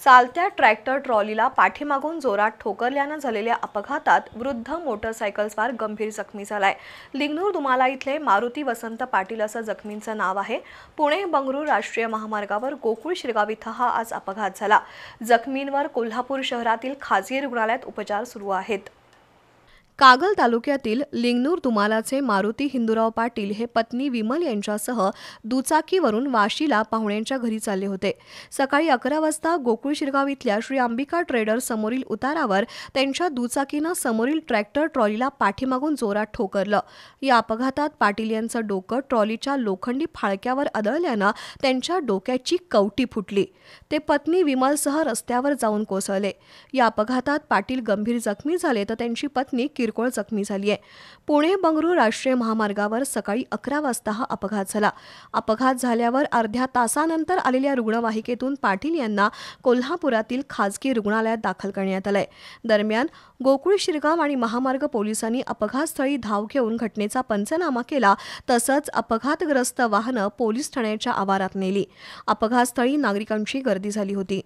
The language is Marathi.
चालत्या ट्रॅक्टर ट्रॉलीला पाठीमागून जोरात ठोकरल्यानं झालेल्या अपघातात वृद्ध मोटरसायकलस्वार गंभीर जखमी झालाय। लिंगणूर दुमाला इथले मारुती वसंत पाटील असं जखमींचं नाव आहे। पुणे बंगळुरू राष्ट्रीय महामार्गावर गोकुळ शिरगाव इथं हा आज अपघात झाला। जखमींवर कोल्हापूर शहरातील खाजगी रुग्णालयात उपचार सुरू आहेत। कागल तालुक्यातील लिंगणूर दुमालाचे मारुती हिंदूराव पाटील हे पत्नी विमल यांच्यासह दुचाकीवरून वाशीला पाहुण्यांच्या घरी चालले होते। सकाळी 11 वाजता गोकुळ शिरगाव इथल्या श्री अंबिका ट्रेडर्स समोरील उतारावर त्यांच्या दुचाकीनं समोरील ट्रॅक्टर ट्रॉलीला पाठीमागून जोरात ठोकरलं। या अपघातात पाटील यांचं डोकं ट्रॉलीच्या लोखंडी फाळक्यावर आदळल्यानं त्यांच्या डोक्याची कवटी फुटली। ते पत्नी विमलसह रस्त्यावर जाऊन कोसळले। या अपघातात पाटील गंभीर जखमी झाले तर त्यांची पत्नी किरकोळ जखमी झाली आहे। पुणे बंगळुरू राष्ट्रीय महामार्गावर सकाळी 11 वाजता हा अपघात झाला। अपघात झाल्यावर अर्ध्या तासानंतर आलेल्या रुग्णवाहिकेतून पाटील यांना कोल्हापुरातील खाजगी रुग्णालयात दाखल करण्यात आलंय। दरम्यान गोकुळ शिरगाव आणि महामार्ग पोलिसांनी अपघातस्थळी धाव घेऊन घटनेचा पंचनामा केला, तसंच अपघातग्रस्त वाहनं पोलीस ठाण्याच्या आवारात नेली। अपघातस्थळी नागरिकांची गर्दी झाली होती।